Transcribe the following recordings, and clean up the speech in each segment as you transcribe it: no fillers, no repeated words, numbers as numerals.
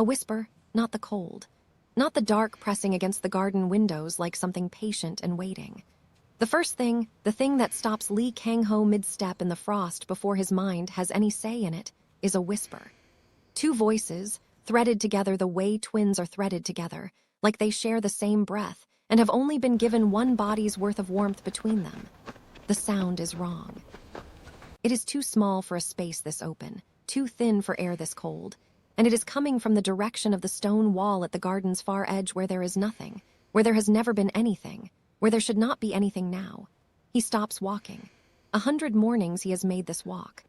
A whisper, not the cold. Not the dark pressing against the garden windows like something patient and waiting. The first thing, the thing that stops Lee Kang-ho mid-step in the frost before his mind has any say in it, is a whisper. Two voices, threaded together the way twins are threaded together, like they share the same breath, and have only been given one body's worth of warmth between them. The sound is wrong. It is too small for a space this open, too thin for air this cold, and it is coming from the direction of the stone wall at the garden's far edge where there is nothing, where there has never been anything, where there should not be anything now. He stops walking. 100 mornings he has made this walk.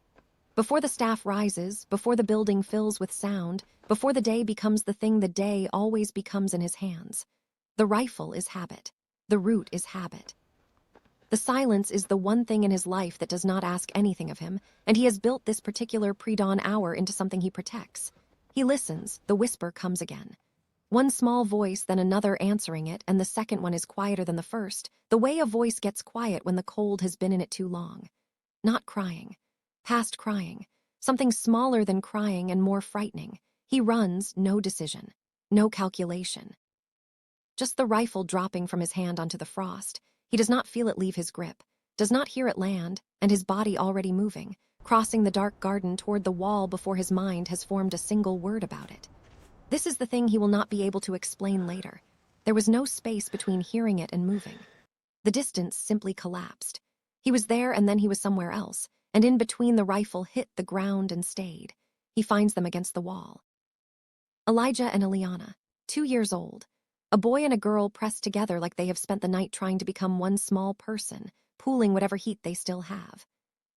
Before the staff rises, before the building fills with sound, before the day becomes the thing the day always becomes in his hands. The rifle is habit. The root is habit. The silence is the one thing in his life that does not ask anything of him, and he has built this particular pre-dawn hour into something he protects. He listens, the whisper comes again. One small voice, then another answering it, and the second one is quieter than the first, the way a voice gets quiet when the cold has been in it too long. Not crying. Past crying. Something smaller than crying and more frightening. He runs, no decision. No calculation. Just the rifle dropping from his hand onto the frost. He does not feel it leave his grip, does not hear it land, and his body already moving, crossing the dark garden toward the wall before his mind has formed a single word about it. This is the thing he will not be able to explain later. There was no space between hearing it and moving. The distance simply collapsed. He was there and then he was somewhere else, and in between the rifle hit the ground and stayed. He finds them against the wall. Elijah and Eliana, 2 years old. A boy and a girl pressed together like they have spent the night trying to become one small person, pooling whatever heat they still have.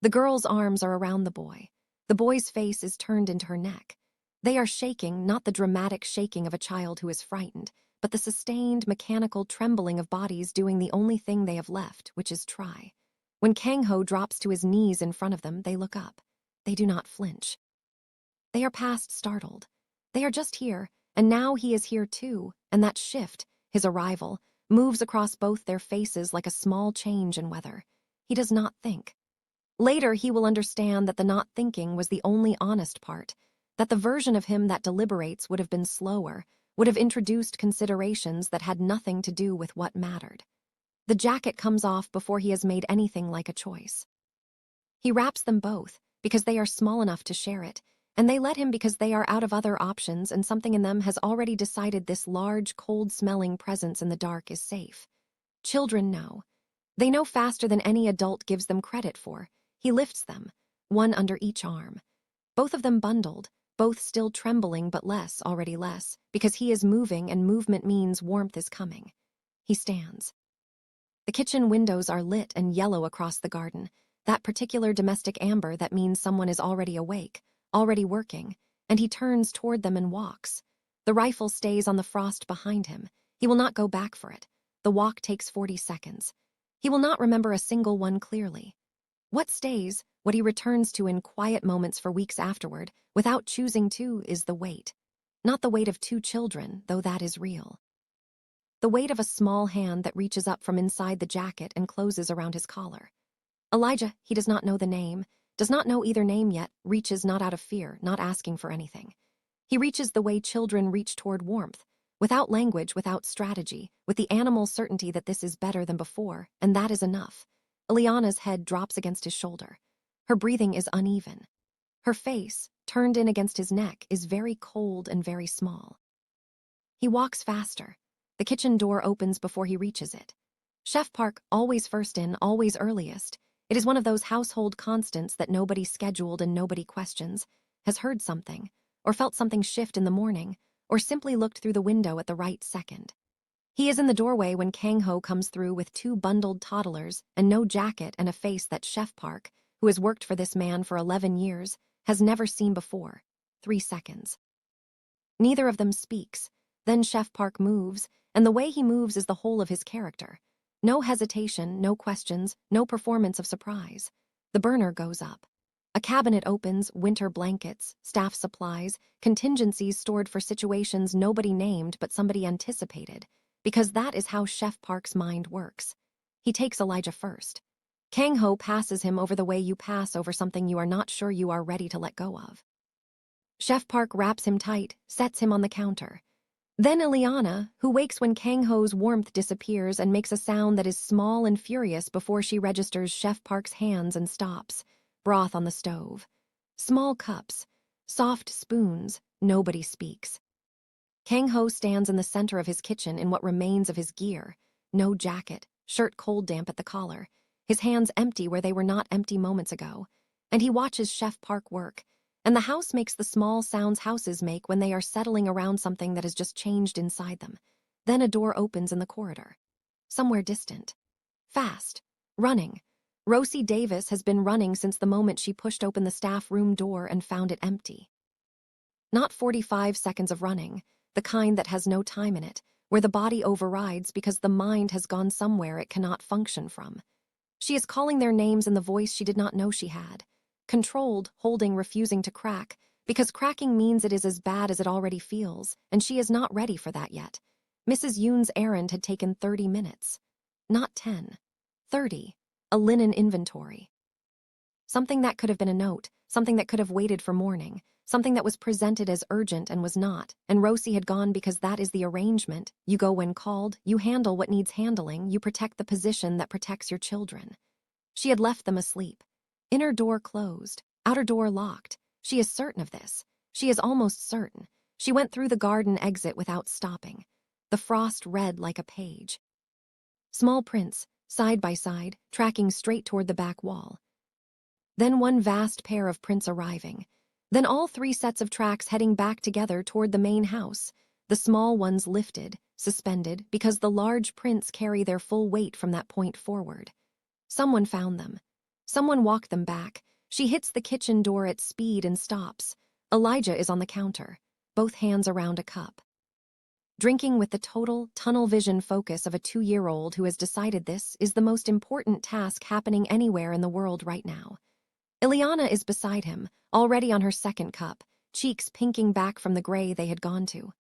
The girl's arms are around the boy. The boy's face is turned into her neck. They are shaking, not the dramatic shaking of a child who is frightened, but the sustained, mechanical trembling of bodies doing the only thing they have left, which is try. When Kang-ho drops to his knees in front of them, they look up. They do not flinch. They are past startled. They are just here, and now he is here too, and that shift, his arrival, moves across both their faces like a small change in weather. He does not think. Later he will understand that the not thinking was the only honest part, that the version of him that deliberates would have been slower, would have introduced considerations that had nothing to do with what mattered. The jacket comes off before he has made anything like a choice. He wraps them both, because they are small enough to share it, and they let him because they are out of other options and something in them has already decided this large, cold-smelling presence in the dark is safe. Children know. They know faster than any adult gives them credit for. He lifts them, one under each arm. Both of them bundled, both still trembling but less, already less, because he is moving and movement means warmth is coming. He stands. The kitchen windows are lit and yellow across the garden, that particular domestic amber that means someone is already awake, already working, and he turns toward them and walks. The rifle stays on the frost behind him. He will not go back for it. The walk takes 40 seconds. He will not remember a single one clearly. What stays, what he returns to in quiet moments for weeks afterward, without choosing to, is the weight. Not the weight of 2 children, though that is real. The weight of a small hand that reaches up from inside the jacket and closes around his collar. Elijah, he does not know the name, does not know either name yet, reaches not out of fear, not asking for anything. He reaches the way children reach toward warmth, without language, without strategy, with the animal certainty that this is better than before, and that is enough. Eliana's head drops against his shoulder. Her breathing is uneven. Her face, turned in against his neck, is very cold and very small. He walks faster. The kitchen door opens before he reaches it. Chef Park, always first in, always earliest. It is one of those household constants that nobody scheduled and nobody questions, has heard something, or felt something shift in the morning, or simply looked through the window at the right second. He is in the doorway when Kang-ho comes through with 2 bundled toddlers and no jacket and a face that Chef Park, who has worked for this man for 11 years, has never seen before. 3 seconds. Neither of them speaks. Then Chef Park moves, and the way he moves is the whole of his character. No hesitation, no questions, no performance of surprise. The burner goes up. A cabinet opens, winter blankets, staff supplies, contingencies stored for situations nobody named but somebody anticipated, because that is how Chef Park's mind works. He takes Elijah first. Kang-ho passes him over the way you pass over something you are not sure you are ready to let go of. Chef Park wraps him tight, sets him on the counter. Then Ileana, who wakes when Kang-ho's warmth disappears and makes a sound that is small and furious before she registers Chef Park's hands and stops. Broth on the stove. Small cups. Soft spoons. Nobody speaks. Kang-ho stands in the center of his kitchen in what remains of his gear. No jacket, shirt cold damp at the collar. His hands empty where they were not empty moments ago. And he watches Chef Park work. And the house makes the small sounds houses make when they are settling around something that has just changed inside them. Then a door opens in the corridor. Somewhere distant. Fast. Running. Rosie Davis has been running since the moment she pushed open the staff room door and found it empty. Not 45 seconds of running, the kind that has no time in it, where the body overrides because the mind has gone somewhere it cannot function from. She is calling their names in the voice she did not know she had. Controlled, holding, refusing to crack, because cracking means it is as bad as it already feels, and she is not ready for that yet. Mrs. Yoon's errand had taken 30 minutes. Not 10. 30. A linen inventory. Something that could have been a note, something that could have waited for morning, something that was presented as urgent and was not, and Rosie had gone because that is the arrangement. You go when called, you handle what needs handling, you protect the position that protects your children. She had left them asleep. Inner door closed, outer door locked. She is certain of this. She is almost certain. She went through the garden exit without stopping. The frost read like a page. Small prints, side by side, tracking straight toward the back wall. Then one vast pair of prints arriving. Then all 3 sets of tracks heading back together toward the main house. The small ones lifted, suspended, because the large prints carry their full weight from that point forward. Someone found them. Someone walked them back. She hits the kitchen door at speed and stops. Elijah is on the counter, both hands around a cup. Drinking with the total, tunnel vision focus of a 2-year-old who has decided this is the most important task happening anywhere in the world right now. Ileana is beside him, already on her 2nd cup, cheeks pinking back from the gray they had gone to.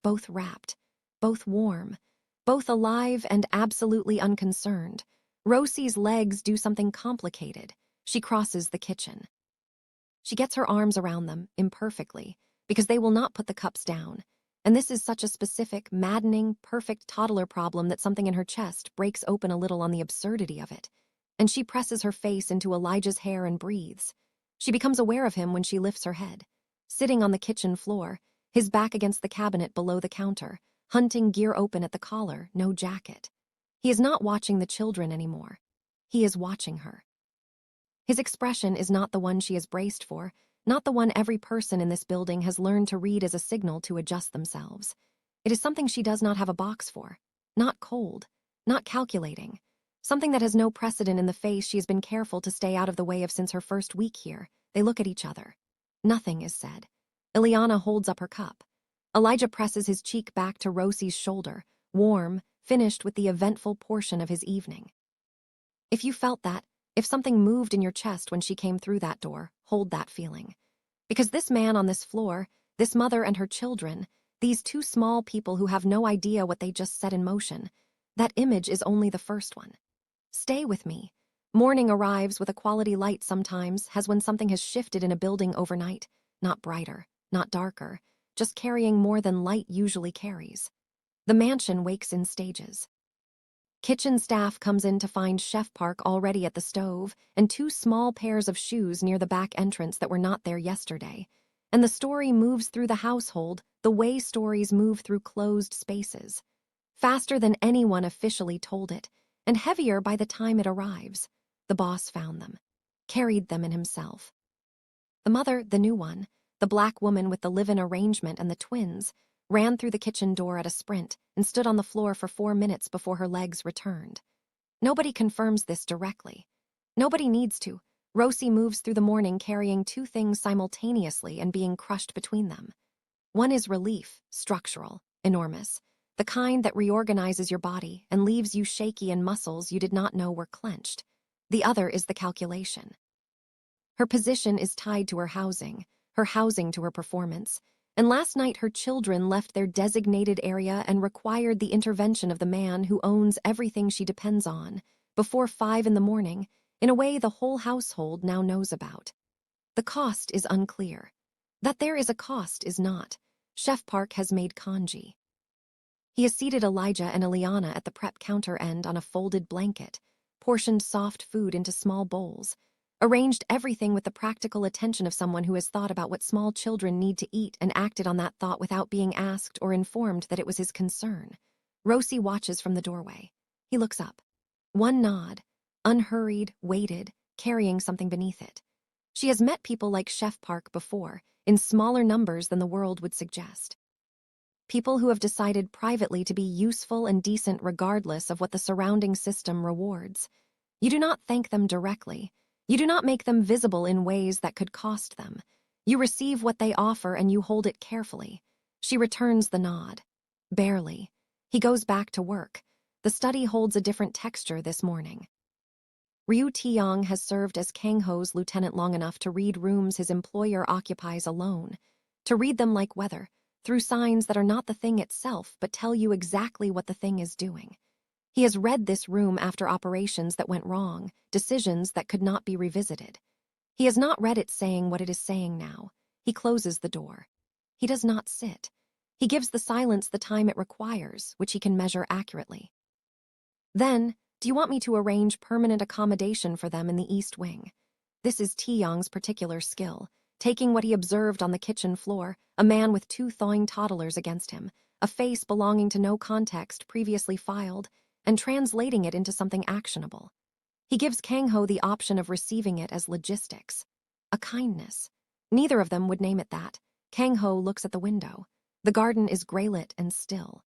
Both wrapped, both warm, both alive and absolutely unconcerned. Rosie's legs do something complicated. She crosses the kitchen. She gets her arms around them, imperfectly, because they will not put the cups down. And this is such a specific, maddening, perfect toddler problem that something in her chest breaks open a little on the absurdity of it. And she presses her face into Elijah's hair and breathes. She becomes aware of him when she lifts her head. Sitting on the kitchen floor, his back against the cabinet below the counter, hunting gear open at the collar, no jacket. He is not watching the children anymore. He is watching her. His expression is not the one she has braced for, not the one every person in this building has learned to read as a signal to adjust themselves. It is something she does not have a box for. Not cold, not calculating. Something that has no precedent in the face she has been careful to stay out of the way of since her first week here. They look at each other. Nothing is said. Ileana holds up her cup. Elijah presses his cheek back to Rosie's shoulder, warm, finished with the eventful portion of his evening. If you felt that, if something moved in your chest when she came through that door, hold that feeling. Because this man on this floor, this mother and her children, these 2 small people who have no idea what they just set in motion, that image is only the first one. Stay with me. Morning arrives with a quality light sometimes, as when something has shifted in a building overnight, not brighter, not darker, just carrying more than light usually carries. The mansion wakes in stages. Kitchen staff comes in to find Chef Park already at the stove and 2 small pairs of shoes near the back entrance that were not there yesterday. And the story moves through the household the way stories move through closed spaces. Faster than anyone officially told it, and heavier by the time it arrives. The boss found them, carried them in himself. The mother, the new one, the black woman with the live-in arrangement and the twins, ran through the kitchen door at a sprint and stood on the floor for 4 minutes before her legs returned. Nobody confirms this directly. Nobody needs to. Rosie moves through the morning carrying 2 things simultaneously and being crushed between them. One is relief, structural, enormous, the kind that reorganizes your body and leaves you shaky in muscles you did not know were clenched. The other is the calculation. Her position is tied to her housing to her performance, and last night her children left their designated area and required the intervention of the man who owns everything she depends on, before 5 in the morning, in a way the whole household now knows about. The cost is unclear. That there is a cost is not. Chef Park has made congee. He has seated Elijah and Eliana at the prep counter end on a folded blanket, portioned soft food into small bowls, arranged everything with the practical attention of someone who has thought about what small children need to eat and acted on that thought without being asked or informed that it was his concern. Rosie watches from the doorway. He looks up. One nod, unhurried, weighted, carrying something beneath it. She has met people like Chef Park before, in smaller numbers than the world would suggest. People who have decided privately to be useful and decent regardless of what the surrounding system rewards. You do not thank them directly. You do not make them visible in ways that could cost them. You receive what they offer and you hold it carefully. She returns the nod. Barely. He goes back to work. The study holds a different texture this morning. Ryu Taeyong has served as Kang-ho's lieutenant long enough to read rooms his employer occupies alone, to read them like weather, through signs that are not the thing itself but tell you exactly what the thing is doing. He has read this room after operations that went wrong, decisions that could not be revisited. He has not read it saying what it is saying now. He closes the door. He does not sit. He gives the silence the time it requires, which he can measure accurately. Then, do you want me to arrange permanent accommodation for them in the East Wing? This is Taeyong's particular skill, taking what he observed on the kitchen floor, a man with 2 thawing toddlers against him, a face belonging to no context previously filed, and translating it into something actionable. He gives Kang-ho the option of receiving it as logistics. A kindness. Neither of them would name it that. Kang-ho looks at the window. The garden is graylit and still.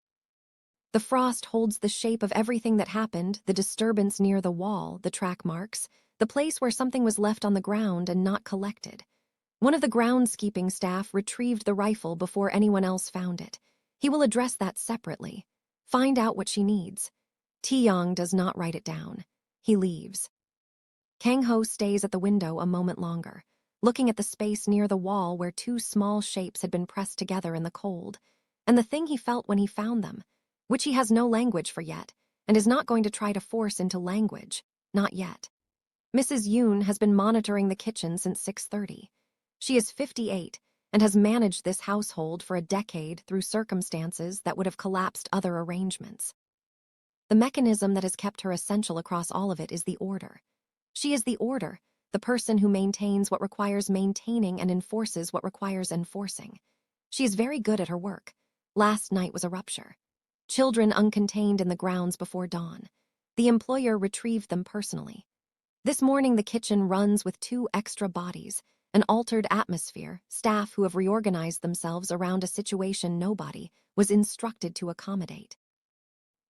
The frost holds the shape of everything that happened, the disturbance near the wall, the track marks, the place where something was left on the ground and not collected. One of the groundskeeping staff retrieved the rifle before anyone else found it. He will address that separately. Find out what she needs. Taeyong does not write it down. He leaves. Kang-ho stays at the window a moment longer, looking at the space near the wall where 2 small shapes had been pressed together in the cold, and the thing he felt when he found them, which he has no language for yet, and is not going to try to force into language, not yet. Mrs. Yoon has been monitoring the kitchen since 6:30. She is 58 and has managed this household for a decade through circumstances that would have collapsed other arrangements. The mechanism that has kept her essential across all of it is the order. She is the order, the person who maintains what requires maintaining and enforces what requires enforcing. She is very good at her work. Last night was a rupture. Children uncontained in the grounds before dawn. The employer retrieved them personally. This morning the kitchen runs with 2 extra bodies, an altered atmosphere, staff who have reorganized themselves around a situation nobody was instructed to accommodate.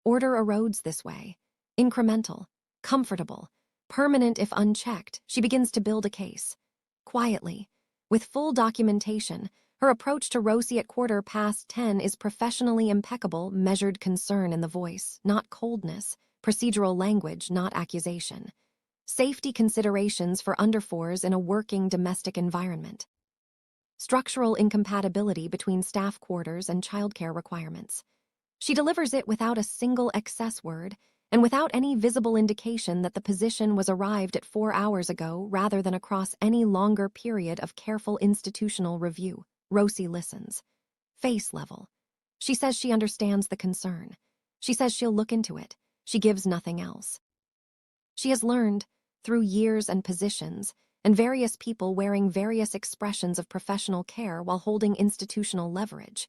Order erodes this way. Incremental, comfortable, permanent if unchecked, she begins to build a case. Quietly, with full documentation, her approach to Rosie at 10:15 is professionally impeccable, measured concern in the voice, not coldness, procedural language, not accusation. Safety considerations for under-4s in a working domestic environment. Structural incompatibility between staff quarters and childcare requirements. She delivers it without a single excess word and without any visible indication that the position was arrived at 4 hours ago rather than across any longer period of careful institutional review. Rosie listens. Face level. She says she understands the concern. She says she'll look into it. She gives nothing else. She has learned, through years and positions, and various people wearing various expressions of professional care while holding institutional leverage,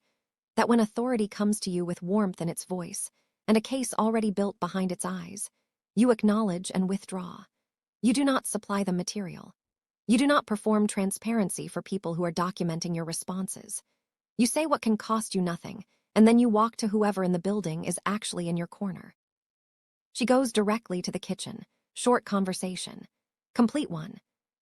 that when authority comes to you with warmth in its voice, and a case already built behind its eyes, you acknowledge and withdraw. You do not supply the material. You do not perform transparency for people who are documenting your responses. You say what can cost you nothing, and then you walk to whoever in the building is actually in your corner. She goes directly to the kitchen. Short conversation. Complete one.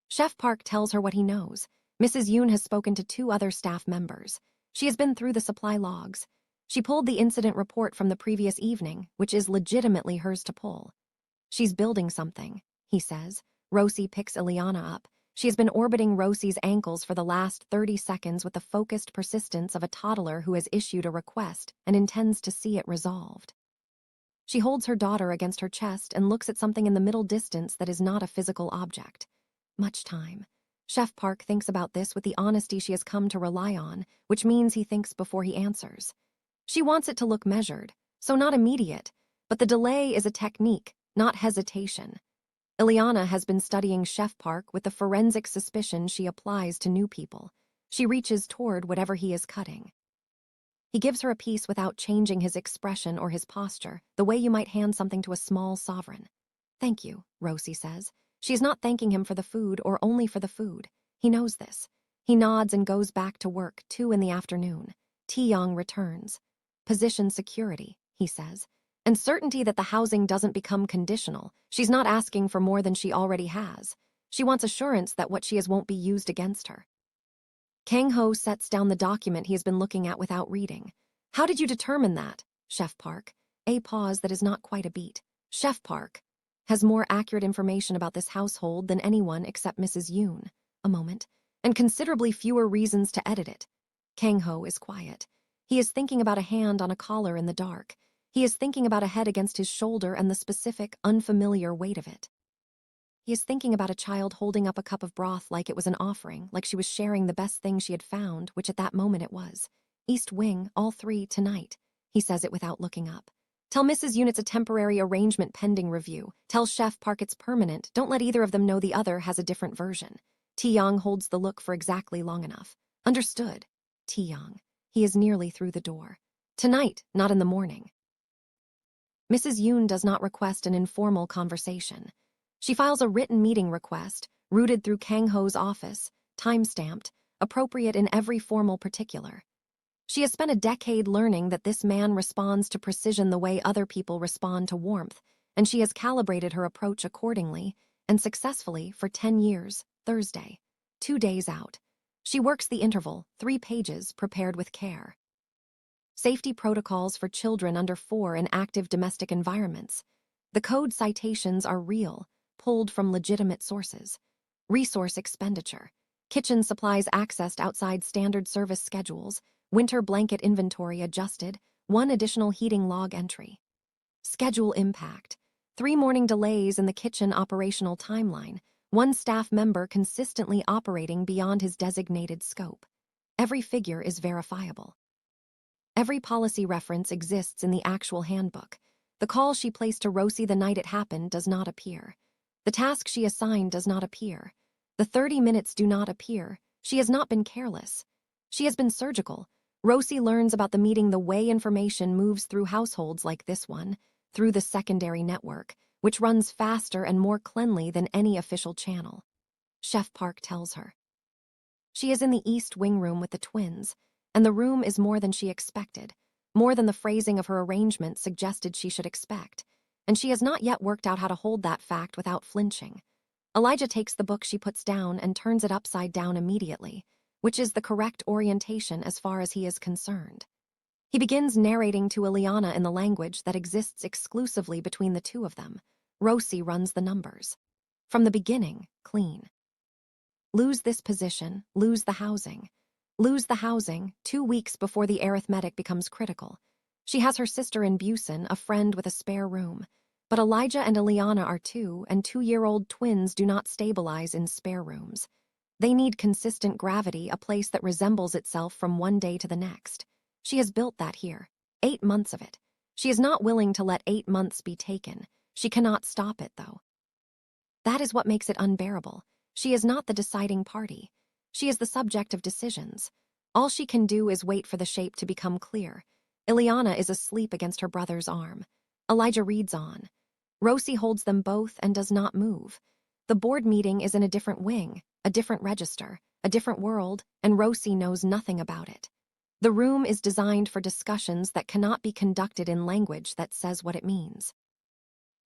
Chef Park tells her what he knows. Mrs. Yoon has spoken to 2 other staff members. She has been through the supply logs. She pulled the incident report from the previous evening, which is legitimately hers to pull. She's building something, he says. Rosie picks Eliana up. She has been orbiting Rosie's ankles for the last 30 seconds with the focused persistence of a toddler who has issued a request and intends to see it resolved. She holds her daughter against her chest and looks at something in the middle distance that is not a physical object. Much time. Chef Park thinks about this with the honesty she has come to rely on, which means he thinks before he answers. She wants it to look measured, so not immediate, but the delay is a technique, not hesitation. Ileana has been studying Chef Park with the forensic suspicion she applies to new people. She reaches toward whatever he is cutting. He gives her a piece without changing his expression or his posture, the way you might hand something to a small sovereign. "Thank you," Rosie says. She is not thanking him for the food or only for the food. He knows this. He nods and goes back to work, 2 in the afternoon. Tae-young returns. "Position security," he says, and certainty that the housing doesn't become conditional. She's not asking for more than she already has. She wants assurance that what she has won't be used against her. Kang-ho sets down the document he has been looking at without reading. "How did you determine that, Chef Park?" A pause that is not quite a beat. Chef Park has more accurate information about this household than anyone except Mrs. Yoon. A moment, and considerably fewer reasons to edit it. Kang-ho is quiet. He is thinking about a hand on a collar in the dark. He is thinking about a head against his shoulder and the specific, unfamiliar weight of it. He is thinking about a child holding up a cup of broth like it was an offering, like she was sharing the best thing she had found, which at that moment it was. "East Wing, all 3, tonight." He says it without looking up. "Tell Mrs. Yoon it's a temporary arrangement pending review. Tell Chef Park it's permanent. Don't let either of them know the other has a different version." Tae-young holds the look for exactly long enough. "Understood." Tae-young. He is nearly through the door. "Tonight, not in the morning." Mrs. Yoon does not request an informal conversation. She files a written meeting request, routed through Kang-ho's office, time-stamped, appropriate in every formal particular. She has spent a decade learning that this man responds to precision the way other people respond to warmth, and she has calibrated her approach accordingly, and successfully for 10 years, Thursday. 2 days out. She works the interval, 3 pages, prepared with care. Safety protocols for children under 4 in active domestic environments. The code citations are real, pulled from legitimate sources. Resource expenditure. Kitchen supplies accessed outside standard service schedules. Winter blanket inventory adjusted. 1 additional heating log entry. Schedule impact. 3 morning delays in the kitchen operational timeline. 1 staff member consistently operating beyond his designated scope. Every figure is verifiable. Every policy reference exists in the actual handbook. The call she placed to Rosie the night it happened does not appear. The task she assigned does not appear. The 30 minutes do not appear. She has not been careless. She has been surgical. Rosie learns about the meeting the way information moves through households like this one, through the secondary network, which runs faster and more cleanly than any official channel. Chef Park tells her. She is in the East Wing room with the twins, and the room is more than she expected, more than the phrasing of her arrangement suggested she should expect, and she has not yet worked out how to hold that fact without flinching. Elijah takes the book she puts down and turns it upside down immediately, which is the correct orientation as far as he is concerned. He begins narrating to Ileana in the language that exists exclusively between the two of them. Rosie runs the numbers. From the beginning, clean. Lose this position, lose the housing. Lose the housing 2 weeks before the arithmetic becomes critical. She has her sister in Busan, a friend with a spare room. But Elijah and Ileana are 2, and 2-year-old twins do not stabilize in spare rooms. They need consistent gravity, a place that resembles itself from one day to the next. She has built that here. 8 months of it. She is not willing to let 8 months be taken. She cannot stop it, though. That is what makes it unbearable. She is not the deciding party. She is the subject of decisions. All she can do is wait for the shape to become clear. Ileana is asleep against her brother's arm. Elijah reads on. Rosie holds them both and does not move. The board meeting is in a different wing, a different register, a different world, and Rosie knows nothing about it. The room is designed for discussions that cannot be conducted in language that says what it means.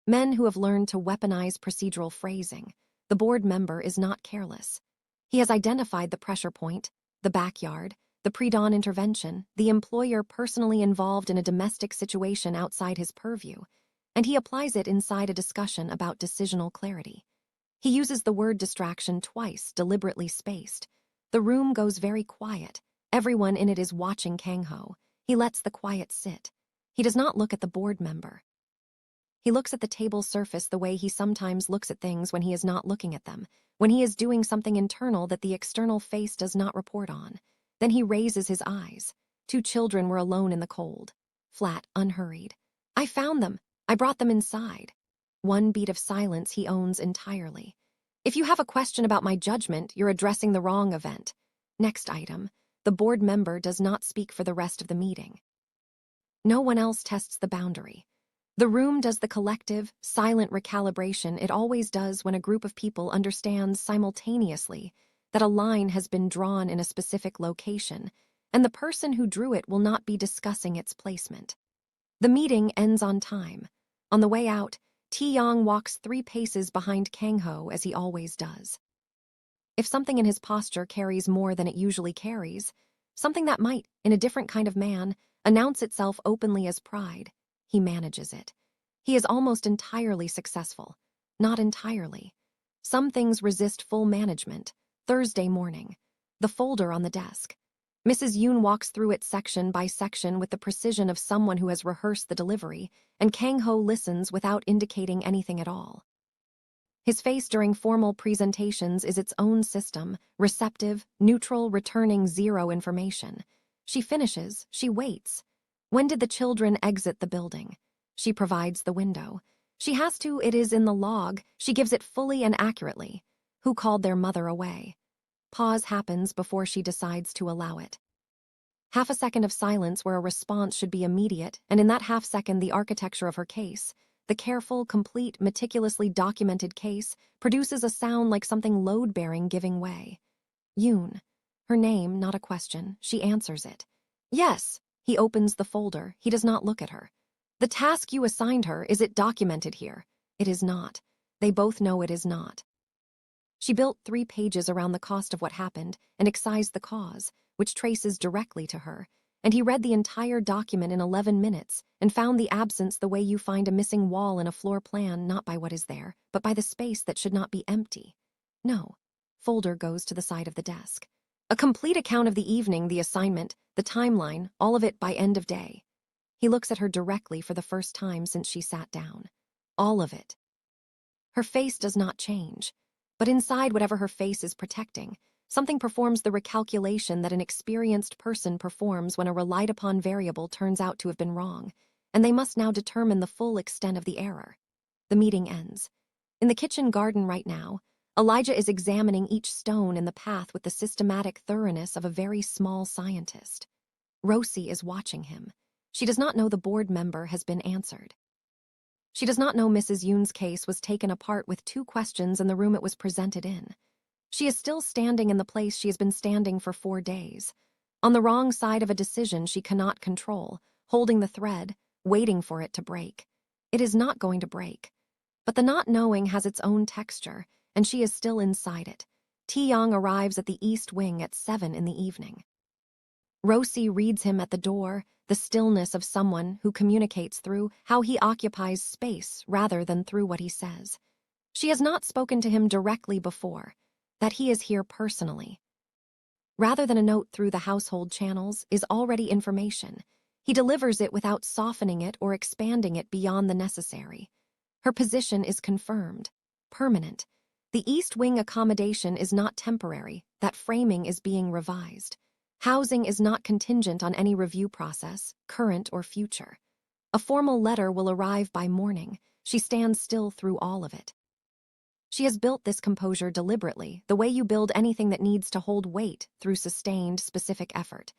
Men who have learned to weaponize procedural phrasing. The board member is not careless. He has identified the pressure point, the backyard, the pre-dawn intervention, the employer personally involved in a domestic situation outside his purview, and he applies it inside a discussion about decisional clarity. He uses the word distraction twice, deliberately spaced. The room goes very quiet. Everyone in it is watching Kang-ho. He lets the quiet sit. He does not look at the board member. He looks at the table's surface the way he sometimes looks at things when he is not looking at them, when he is doing something internal that the external face does not report on. Then he raises his eyes. 2 children were alone in the cold. Flat, unhurried. I found them. I brought them inside. One beat of silence he owns entirely. If you have a question about my judgment, you're addressing the wrong event. Next item. The board member does not speak for the rest of the meeting. No one else tests the boundary. The room does the collective, silent recalibration it always does when a group of people understands simultaneously that a line has been drawn in a specific location, and the person who drew it will not be discussing its placement. The meeting ends on time. On the way out, Tae-yong walks 3 paces behind Kang-ho as he always does. If something in his posture carries more than it usually carries, something that might, in a different kind of man, announce itself openly as pride, he manages it. He is almost entirely successful. Not entirely. Some things resist full management. Thursday morning. The folder on the desk. Mrs. Yoon walks through it section by section with the precision of someone who has rehearsed the delivery, and Kang-ho listens without indicating anything at all. His face during formal presentations is its own system, receptive, neutral, returning 0 information. She finishes, she waits. When did the children exit the building? She provides the window. She has to, it is in the log, she gives it fully and accurately. Who called their mother away? Pause happens before she decides to allow it. Half a second of silence where a response should be immediate, and in that half second the architecture of her case, the careful, complete, meticulously documented case, produces a sound like something load-bearing giving way. Yoon. Her name, not a question, she answers it. Yes. He opens the folder, he does not look at her. The task you assigned her, is it documented here? It is not. They both know it is not. She built 3 pages around the cost of what happened and excised the cause, which traces directly to her, and he read the entire document in 11 minutes and found the absence the way you find a missing wall in a floor plan, not by what is there, but by the space that should not be empty. No. Folder goes to the side of the desk. A complete account of the evening, the assignment, the timeline, all of it by end of day. He looks at her directly for the first time since she sat down. All of it. Her face does not change, but inside whatever her face is protecting, something performs the recalculation that an experienced person performs when a relied-upon variable turns out to have been wrong, and they must now determine the full extent of the error. The meeting ends. In the kitchen garden right now, Elijah is examining each stone in the path with the systematic thoroughness of a very small scientist. Rosie is watching him. She does not know the board member has been answered. She does not know Mrs. Yoon's case was taken apart with 2 questions in the room it was presented in. She is still standing in the place she has been standing for 4 days, on the wrong side of a decision she cannot control, holding the thread, waiting for it to break. It is not going to break. But the not knowing has its own texture, and she is still inside it. Tae-yong arrives at the east wing at 7 in the evening. Rosie reads him at the door, the stillness of someone who communicates through how he occupies space rather than through what he says. She has not spoken to him directly before, that he is here personally. Rather than a note through the household channels is already information. He delivers it without softening it or expanding it beyond the necessary. Her position is confirmed, permanent. The East Wing accommodation is not temporary, that framing is being revised. Housing is not contingent on any review process, current or future. A formal letter will arrive by morning. She stands still through all of it. She has built this composure deliberately, the way you build anything that needs to hold weight through sustained, specific effort.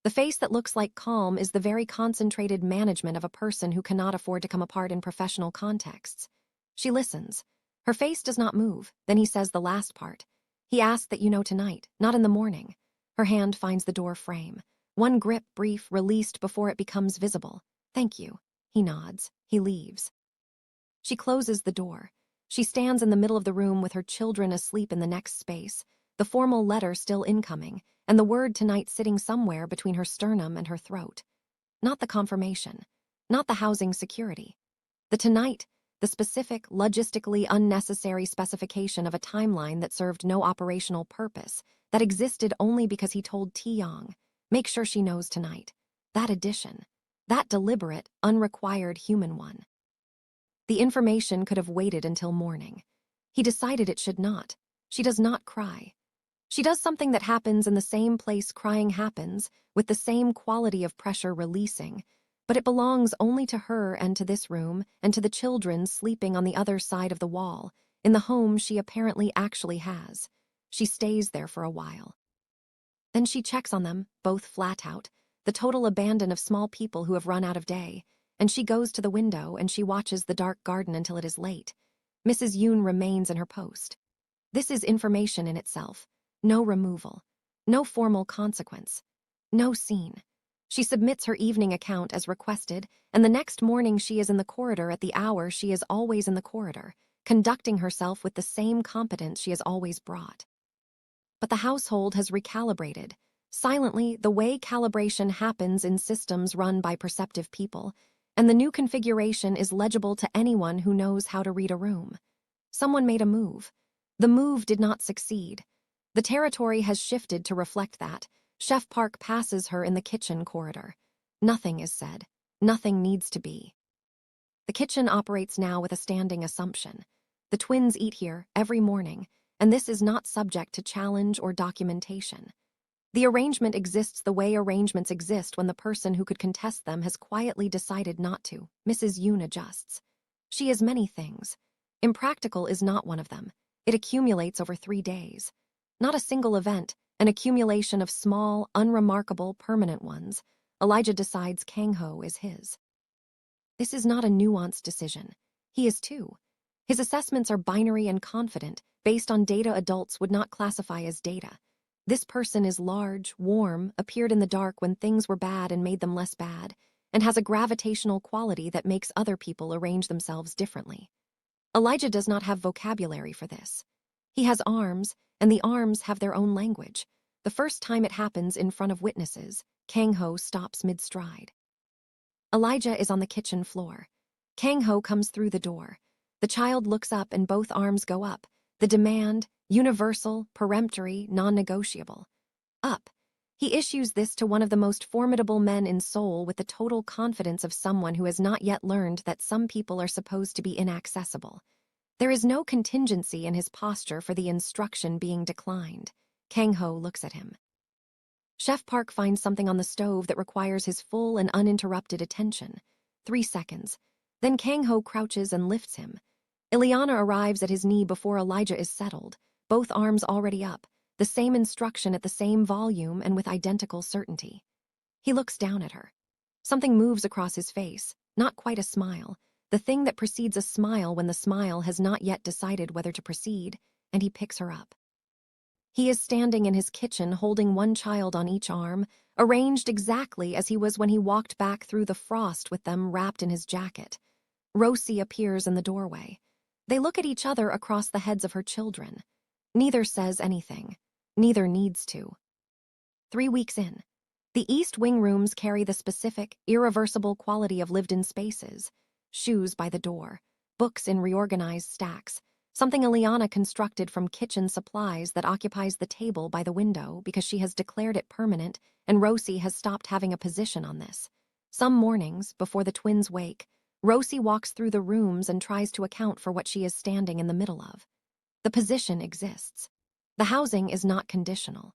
The face that looks like calm is the very concentrated management of a person who cannot afford to come apart in professional contexts. She listens. Her face does not move. Then he says the last part. He asks that you know tonight, not in the morning. Her hand finds the door frame. One grip, brief, released before it becomes visible. Thank you. He nods. He leaves. She closes the door. She stands in the middle of the room with her children asleep in the next space, the formal letter still incoming, and the word tonight sitting somewhere between her sternum and her throat. Not the confirmation. Not the housing security. The tonight, the specific, logistically unnecessary specification of a timeline that served no operational purpose, that existed only because he told Tae-yong, make sure she knows tonight. That addition. That deliberate, unrequired human one. The information could have waited until morning. He decided it should not. She does not cry. She does something that happens in the same place crying happens, with the same quality of pressure releasing, but it belongs only to her and to this room and to the children sleeping on the other side of the wall, in the home she apparently actually has. She stays there for a while. Then she checks on them, both flat out, the total abandon of small people who have run out of day, and she goes to the window and she watches the dark garden until it is late. Mrs. Yoon remains in her post. This is information in itself. No removal. No formal consequence. No scene. She submits her evening account as requested, and the next morning she is in the corridor at the hour she is always in the corridor, conducting herself with the same competence she has always brought. But the household has recalibrated. Silently, the way calibration happens in systems run by perceptive people, and the new configuration is legible to anyone who knows how to read a room. Someone made a move. The move did not succeed. The territory has shifted to reflect that. Chef Park passes her in the kitchen corridor. Nothing is said. Nothing needs to be. The kitchen operates now with a standing assumption. The twins eat here every morning, and this is not subject to challenge or documentation. The arrangement exists the way arrangements exist when the person who could contest them has quietly decided not to. Mrs. Yoon adjusts. She is many things. Impractical is not one of them. It accumulates over 3 days. Not a single event, an accumulation of small, unremarkable, permanent ones. Elijah decides Kang-ho is his. This is not a nuanced decision. He is too. His assessments are binary and confident, based on data adults would not classify as data. This person is large, warm, appeared in the dark when things were bad and made them less bad, and has a gravitational quality that makes other people arrange themselves differently. Elijah does not have vocabulary for this. He has arms, and the arms have their own language. The first time it happens in front of witnesses, Kang-ho stops mid-stride. Elijah is on the kitchen floor. Kang-ho comes through the door. The child looks up and both arms go up. The demand, universal, peremptory, non-negotiable. Up. He issues this to one of the most formidable men in Seoul with the total confidence of someone who has not yet learned that some people are supposed to be inaccessible. There is no contingency in his posture for the instruction being declined. Kang-ho looks at him. Chef Park finds something on the stove that requires his full and uninterrupted attention. 3 seconds. Then Kang-ho crouches and lifts him. Ileana arrives at his knee before Elijah is settled, both arms already up, the same instruction at the same volume and with identical certainty. He looks down at her. Something moves across his face, not quite a smile, the thing that precedes a smile when the smile has not yet decided whether to proceed, and he picks her up. He is standing in his kitchen holding one child on each arm, arranged exactly as he was when he walked back through the frost with them wrapped in his jacket. Rosie appears in the doorway. They look at each other across the heads of her children. Neither says anything. Neither needs to. 3 weeks in. The East Wing rooms carry the specific, irreversible quality of lived-in spaces. Shoes by the door, books in reorganized stacks, something Ileana constructed from kitchen supplies that occupies the table by the window because she has declared it permanent and Rosie has stopped having a position on this. Some mornings, before the twins wake, Rosie walks through the rooms and tries to account for what she is standing in the middle of. The position exists. The housing is not conditional.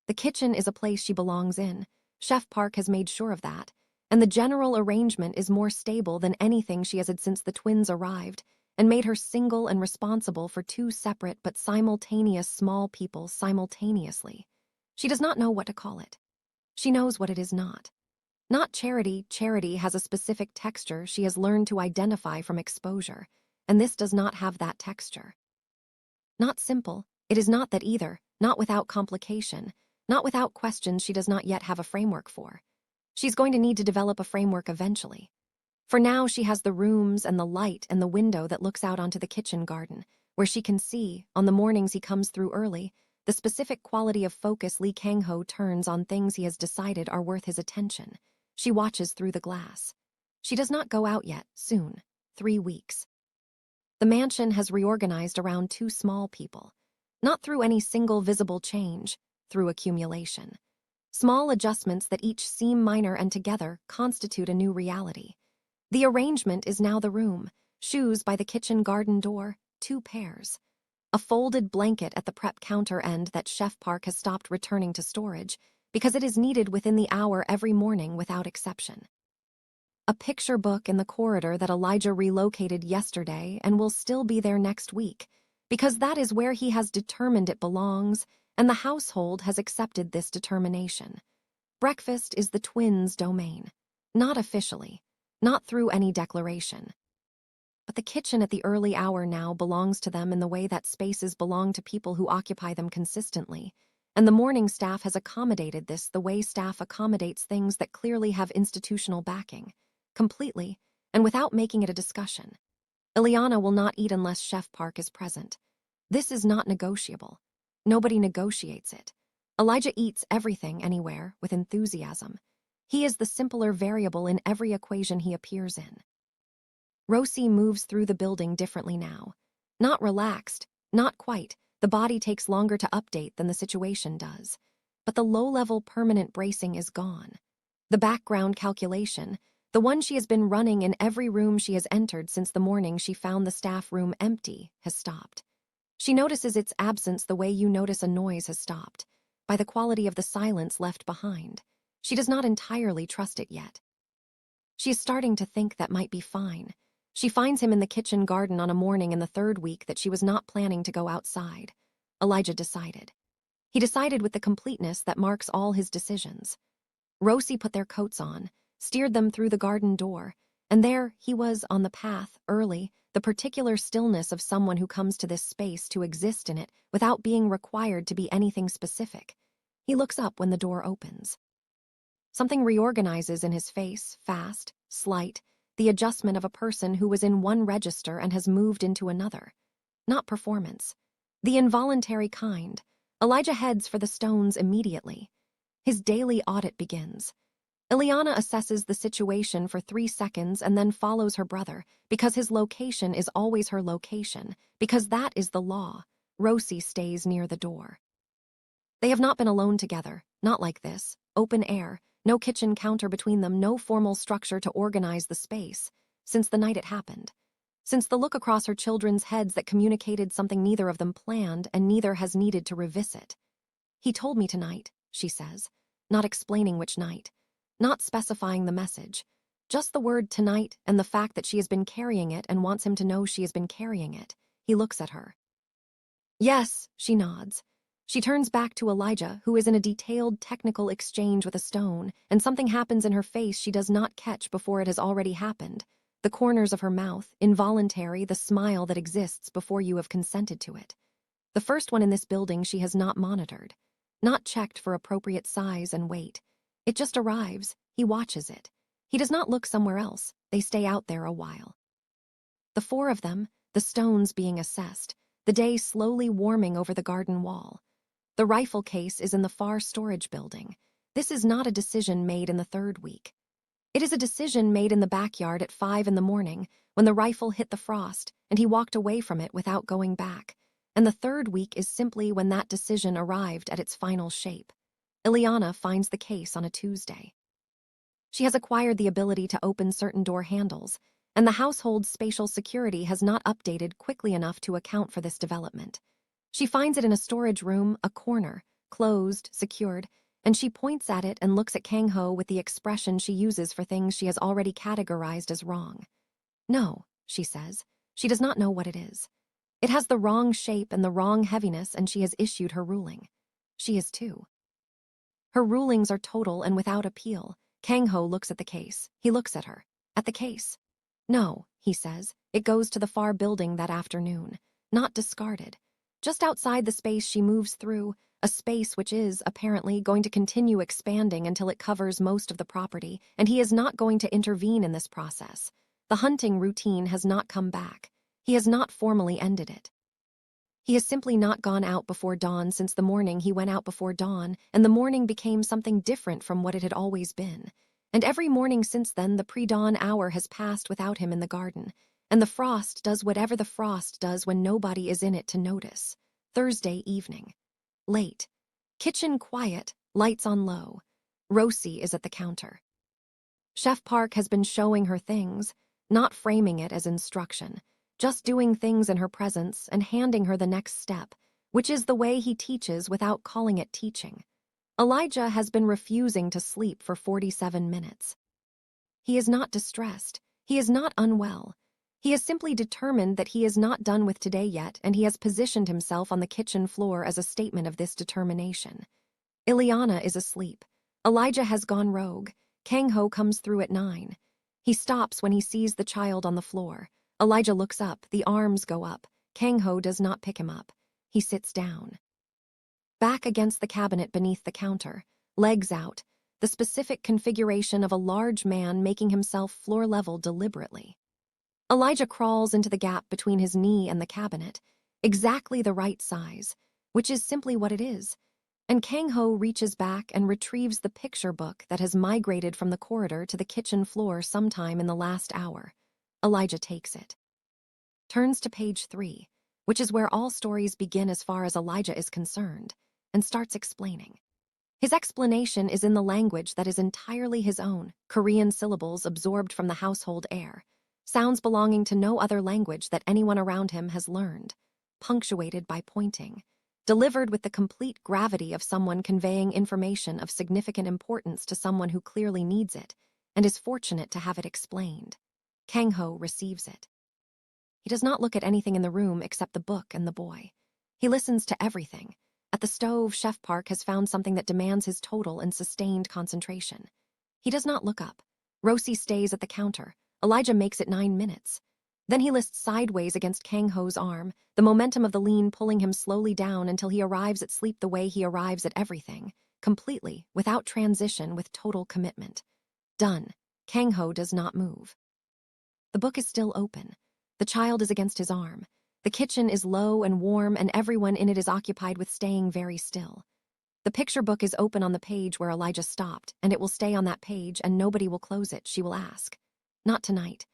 The kitchen is a place she belongs in. Chef Park has made sure of that. And the general arrangement is more stable than anything she has had since the twins arrived, and made her single and responsible for 2 separate but simultaneous small people simultaneously. She does not know what to call it. She knows what it is not. Not charity. Charity has a specific texture she has learned to identify from exposure, and this does not have that texture. Not simple, it is not that either, not without complication, not without questions she does not yet have a framework for. She's going to need to develop a framework eventually. For now, she has the rooms and the light and the window that looks out onto the kitchen garden, where she can see, on the mornings he comes through early, the specific quality of focus Lee Kang-ho turns on things he has decided are worth his attention. She watches through the glass. She does not go out yet, soon. 3 weeks. The mansion has reorganized around 2 small people. Not through any single visible change, through accumulation. Small adjustments that each seem minor and together constitute a new reality. The arrangement is now the room. Shoes by the kitchen garden door, 2 pairs. A folded blanket at the prep counter end that Chef Park has stopped returning to storage because it is needed within the hour every morning without exception. A picture book in the corridor that Elijah relocated yesterday and will still be there next week, because that is where he has determined it belongs, and the household has accepted this determination. Breakfast is the twins' domain. Not officially, not through any declaration. But the kitchen at the early hour now belongs to them in the way that spaces belong to people who occupy them consistently, and the morning staff has accommodated this the way staff accommodates things that clearly have institutional backing, completely, and without making it a discussion. Ileana will not eat unless Chef Park is present. This is not negotiable. Nobody negotiates it. Elijah eats everything anywhere with enthusiasm. He is the simpler variable in every equation he appears in. Rosie moves through the building differently now. Not relaxed, not quite. The body takes longer to update than the situation does. But the low-level permanent bracing is gone. The background calculation, the one she has been running in every room she has entered since the morning she found the staff room empty, has stopped. She notices its absence the way you notice a noise has stopped, by the quality of the silence left behind. She does not entirely trust it yet. She is starting to think that might be fine. She finds him in the kitchen garden on a morning in the 3rd week that she was not planning to go outside. Elijah decided. He decided with the completeness that marks all his decisions. Rosie put their coats on, steered them through the garden door, and there he was on the path, early, the particular stillness of someone who comes to this space to exist in it without being required to be anything specific. He looks up when the door opens. Something reorganizes in his face, fast, slight, the adjustment of a person who was in one register and has moved into another. Not performance. The involuntary kind. Elijah heads for the stones immediately. His daily audit begins. Ileana assesses the situation for 3 seconds and then follows her brother, because his location is always her location, because that is the law. Rosie stays near the door. They have not been alone together, not like this, open air, no kitchen counter between them, no formal structure to organize the space, since the night it happened. Since the look across her children's heads that communicated something neither of them planned and neither has needed to revisit. He told me tonight, she says, not explaining which night, not specifying the message, just the word tonight and the fact that she has been carrying it and wants him to know she has been carrying it. He looks at her. Yes, she nods. She turns back to Elijah, who is in a detailed technical exchange with a stone, and something happens in her face she does not catch before it has already happened. The corners of her mouth, involuntary, the smile that exists before you have consented to it. The first one in this building she has not monitored, not checked for appropriate size and weight. It just arrives, he watches it. He does not look somewhere else, they stay out there a while. The 4 of them, the stones being assessed, the day slowly warming over the garden wall. The rifle case is in the far storage building. This is not a decision made in the 3rd week. It is a decision made in the backyard at 5 in the morning when the rifle hit the frost and he walked away from it without going back. And the 3rd week is simply when that decision arrived at its final shape. Ileana finds the case on a Tuesday. She has acquired the ability to open certain door handles, and the household's spatial security has not updated quickly enough to account for this development. She finds it in a storage room, a corner, closed, secured, and she points at it and looks at Kang-ho with the expression she uses for things she has already categorized as wrong. No, she says. She does not know what it is. It has the wrong shape and the wrong heaviness, and she has issued her ruling. She is too. Her rulings are total and without appeal. Kang-ho looks at the case. He looks at her. At the case. No, he says. It goes to the far building that afternoon. Not discarded. Just outside the space she moves through, a space which is, apparently, going to continue expanding until it covers most of the property, and he is not going to intervene in this process. The hunting routine has not come back. He has not formally ended it. He has simply not gone out before dawn since the morning he went out before dawn, and the morning became something different from what it had always been. And every morning since then the pre-dawn hour has passed without him in the garden, and the frost does whatever the frost does when nobody is in it to notice. Thursday evening. Late. Kitchen quiet, lights on low. Rosie is at the counter. Chef Park has been showing her things. not framing it as instruction, just doing things in her presence and handing her the next step, which is the way he teaches without calling it teaching. Elijah has been refusing to sleep for 47 minutes. He is not distressed. He is not unwell. He is simply determined that he is not done with today yet, and he has positioned himself on the kitchen floor as a statement of this determination. Ileana is asleep. Elijah has gone rogue. Kang-ho comes through at 9. He stops when he sees the child on the floor. Elijah looks up, the arms go up. Kang-ho does not pick him up. He sits down. Back against the cabinet beneath the counter, legs out, the specific configuration of a large man making himself floor-level deliberately. Elijah crawls into the gap between his knee and the cabinet, exactly the right size, which is simply what it is, and Kang-ho reaches back and retrieves the picture book that has migrated from the corridor to the kitchen floor sometime in the last hour. Elijah takes it. Turns to page 3, which is where all stories begin as far as Elijah is concerned, and starts explaining. His explanation is in the language that is entirely his own, Korean syllables absorbed from the household air, sounds belonging to no other language that anyone around him has learned, punctuated by pointing, delivered with the complete gravity of someone conveying information of significant importance to someone who clearly needs it and is fortunate to have it explained. Kang-ho receives it. He does not look at anything in the room except the book and the boy. He listens to everything. At the stove, Chef Park has found something that demands his total and sustained concentration. He does not look up. Rosie stays at the counter. Elijah makes it 9 minutes. Then he lists sideways against Kang-ho's arm, the momentum of the lean pulling him slowly down until he arrives at sleep the way he arrives at everything, completely, without transition, with total commitment. Done. Kang-ho does not move. The book is still open. The child is against his arm. The kitchen is low and warm, and everyone in it is occupied with staying very still. The picture book is open on the page where Elijah stopped, and it will stay on that page, and nobody will close it, she will ask. Not tonight.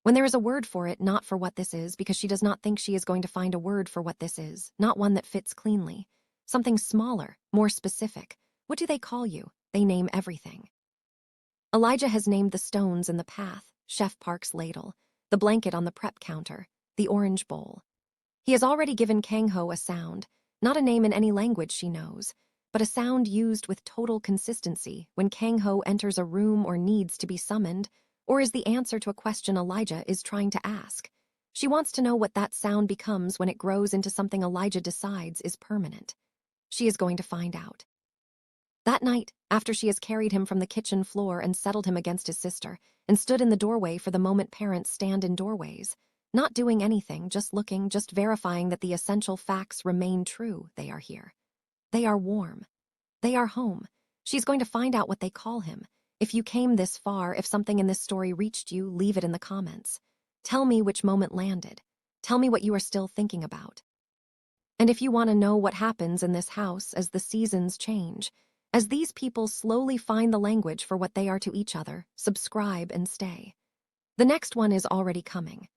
When there is a word for it, not for what this is, because she does not think she is going to find a word for what this is, not one that fits cleanly. Something smaller, more specific. What do they call you? They name everything. Elijah has named the stones in the path, Chef Park's ladle, the blanket on the prep counter, the orange bowl. He has already given Kang-ho a sound, not a name in any language she knows, but a sound used with total consistency when Kang-ho enters a room or needs to be summoned, or is the answer to a question Elijah is trying to ask. She wants to know what that sound becomes when it grows into something Elijah decides is permanent. She is going to find out. That night, after she has carried him from the kitchen floor and settled him against his sister, and stood in the doorway for the moment parents stand in doorways, not doing anything, just looking, just verifying that the essential facts remain true, they are here. They are warm. They are home. She's going to find out what they call him. If you came this far, if something in this story reached you, leave it in the comments. Tell me which moment landed. Tell me what you are still thinking about. And if you want to know what happens in this house as the seasons change, as these people slowly find the language for what they are to each other, subscribe and stay. The next one is already coming.